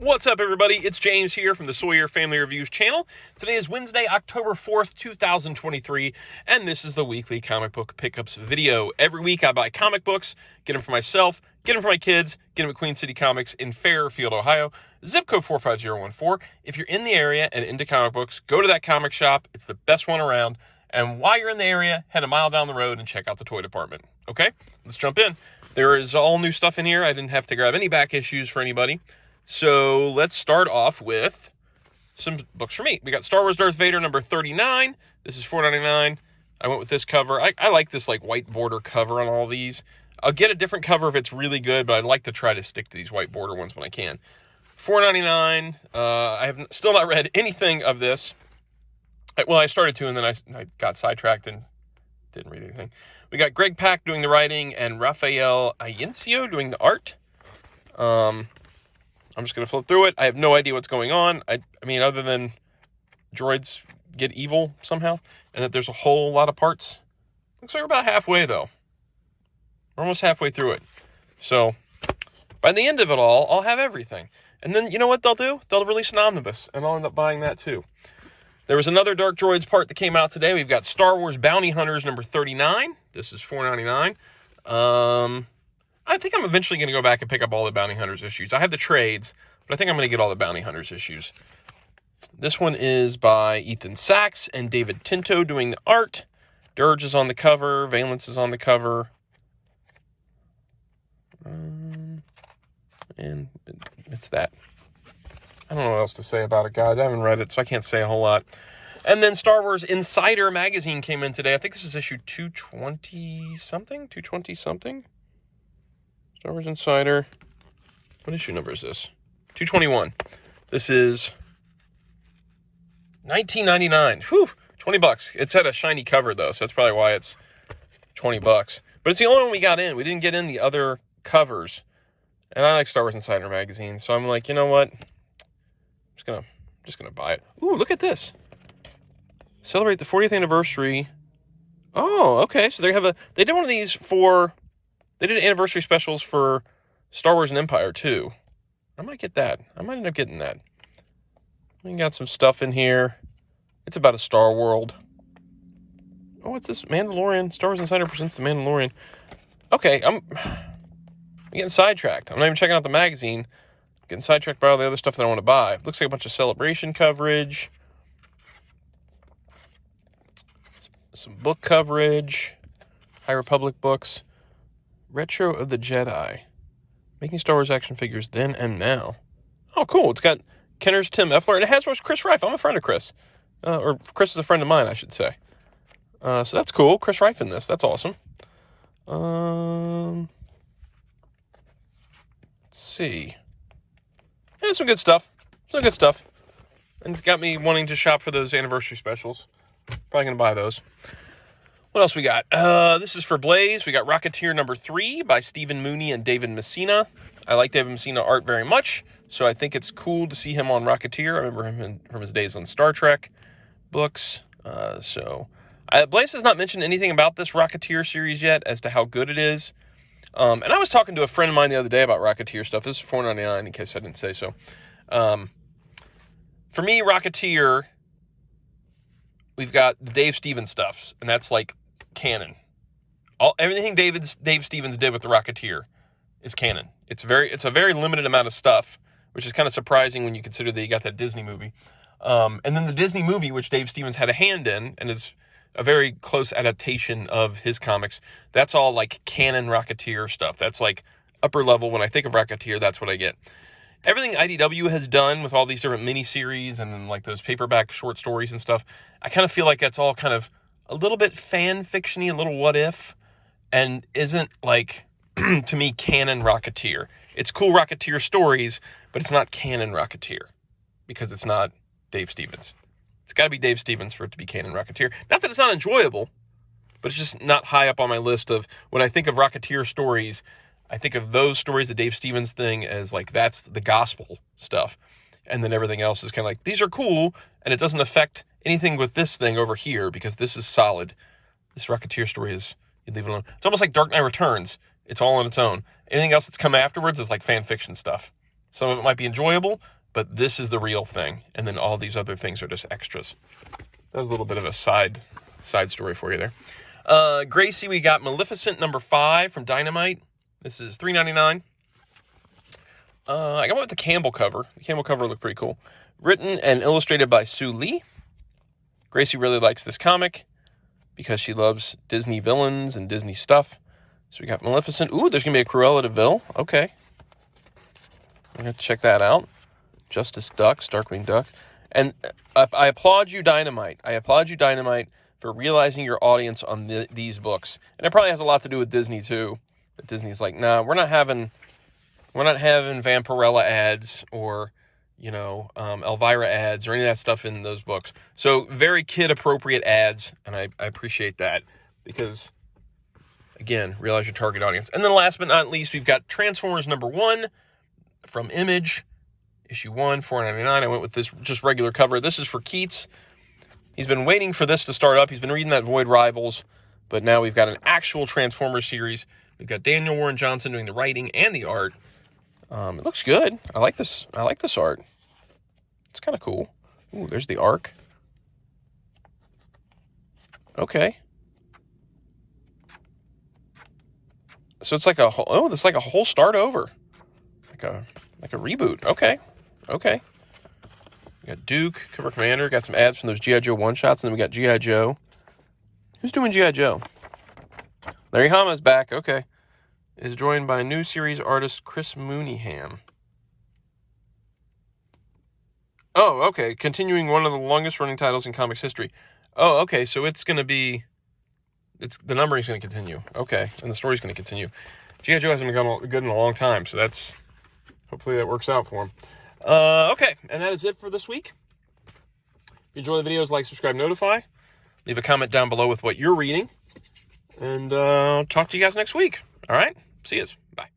What's up, everybody? It's James here from the Sawyer Family Reviews channel. Today is Wednesday, October 4th, 2023, and this is the weekly comic book pickups video. Every week I buy comic books, get them for myself, get them for my kids, get them at Queen City Comics in Fairfield, Ohio, zip code 45014. If you're in the area and into comic books, go to that comic shop. It's the best one around. And while you're in the area, head a mile down the road and check out the toy department. Okay, let's jump in. There is all new stuff in here. I didn't have to grab any back issues for anybody. So let's start off with some books for me. We got Star Wars Darth Vader number 39. This is $4.99. I went with this cover. I like this like white border cover on all these. I'll get a different cover if it's really good, but I like to try to stick to these white border ones when I can. $4.99. I have still not read anything of this. Well, I started to, and then I got sidetracked and didn't read anything. We got Greg Pak doing the writing and Rafael Ayencio doing the art. I'm just going to flip through it. I have no idea what's going on. I mean, other than droids get evil somehow, and that there's a whole lot of parts. Looks like we're about halfway, though. We're almost halfway through it. So, by the end of it all, I'll have everything. And then, you know what they'll do? They'll release an omnibus, and I'll end up buying that, too. There was another Dark Droids part that came out today. We've got Star Wars Bounty Hunters number 39. This is $4.99. I think I'm eventually going to go back and pick up all the Bounty Hunters issues. I have the trades, but I think I'm going to get all the Bounty Hunters issues. This one is by Ethan Sachs and David Tinto doing the art. Dirge is on the cover. Valence is on the cover. And it's that. I don't know what else to say about it, guys. I haven't read it, so I can't say a whole lot. And then Star Wars Insider magazine came in today. I think this is issue 220-something? 220-something? Star Wars Insider. What issue number is this? 221. This is $19.99. Whew, $20. It's had a shiny cover, though, so that's probably why it's $20. But it's the only one we got in. We didn't get in the other covers. And I like Star Wars Insider magazine, so I'm like, you know what? I'm just gonna buy it. Ooh, look at this. Celebrate the 40th anniversary. Oh, okay. So they did one of these for. They did anniversary specials for Star Wars and Empire, too. I might get that. I might end up getting that. We got some stuff in here. It's about a Star World. Oh, what's this? Mandalorian. Star Wars Insider presents The Mandalorian. Okay, I'm getting sidetracked. I'm not even checking out the magazine. I'm getting sidetracked by all the other stuff that I want to buy. Looks like a bunch of Celebration coverage. Some book coverage. High Republic books. Retro of the Jedi. Making Star Wars action figures then and now. Oh, cool. It's got Kenner's Tim Effler, and it has Chris Rife. I'm a friend of Chris. Or Chris is a friend of mine, I should say. So that's cool. Chris Rife in this. That's awesome. Let's see. Yeah, some good stuff. Some good stuff. And it's got me wanting to shop for those anniversary specials. Probably going to buy those. What else we got? This is for Blaze. We got Rocketeer number 3 by Stephen Mooney and David Messina. I like David Messina art very much, so I think it's cool to see him on Rocketeer. I remember him from his days on Star Trek books. Blaze has not mentioned anything about this Rocketeer series yet as to how good it is. And I was talking to a friend of mine the other day about Rocketeer stuff. This is $4.99 in case I didn't say so. For me, Rocketeer, we've got the Dave Stevens stuff, and that's like canon. Everything Dave Stevens did with the Rocketeer is canon. It's a very limited amount of stuff, which is kind of surprising when you consider that you got that Disney movie. And then the Disney movie, which Dave Stevens had a hand in, and is a very close adaptation of his comics, that's all like canon Rocketeer stuff. That's like upper level. When I think of Rocketeer, that's what I get. Everything IDW has done with all these different miniseries and then like those paperback short stories and stuff, I kind of feel like that's all kind of a little bit fan fiction-y, a little what if, and isn't like, to me, canon Rocketeer. It's cool Rocketeer stories, but it's not canon Rocketeer because it's not Dave Stevens. It's got to be Dave Stevens for it to be canon Rocketeer. Not that it's not enjoyable, but it's just not high up on my list of when I think of Rocketeer stories. I think of those stories, the Dave Stevens thing, as like that's the gospel stuff. And then everything else is kind of like, these are cool, and it doesn't affect anything with this thing over here because this is solid. This Rocketeer story is, you leave it alone. It's almost like Dark Knight Returns. It's all on its own. Anything else that's come afterwards is like fan fiction stuff. Some of it might be enjoyable, but this is the real thing. And then all these other things are just extras. That was a little bit of a side story for you there. Gracie, we got Maleficent #5 from Dynamite. This is $3.99. I got one with the Campbell cover. The Campbell cover looked pretty cool. Written and illustrated by Sue Lee. Gracie really likes this comic because she loves Disney villains and Disney stuff. So we got Maleficent. Ooh, there's going to be a Cruella de Vil. Okay. I'm going to check that out. Justice Duck, Starkwing Duck. And I applaud you, Dynamite. I applaud you, Dynamite, for realizing your audience on these books. And it probably has a lot to do with Disney, too. That Disney's like, nah, we're not having Vampirella ads or, Elvira ads or any of that stuff in those books. So very kid-appropriate ads, and I appreciate that because, again, realize your target audience. And then last but not least, we've got Transformers #1 from Image, issue 1, $4.99. I went with this just regular cover. This is for Keats. He's been waiting for this to start up. He's been reading that Void Rivals, but now we've got an actual Transformers series. We've got Daniel Warren Johnson doing the writing and the art. It looks good. I like this art. It's kind of cool. Ooh, there's the Ark. Okay. So it's like this is like a whole start over. Like a reboot. Okay. We got Duke, Cover Commander, got some ads from those G.I. Joe one-shots, and then we got G.I. Joe. Who's doing G.I. Joe? Larry Hama's back. Okay. Is joined by new series artist Chris Mooneyham. Oh, okay. Continuing one of the longest running titles in comics history. Oh, okay. So it's going to be... the numbering's going to continue. Okay. And the story's going to continue. G.I. Joe hasn't been good in a long time, so that's... hopefully that works out for him. Okay. And that is it for this week. If you enjoy the videos, like, subscribe, notify. Leave a comment down below with what you're reading. And talk to you guys next week. All right? See yous. Bye.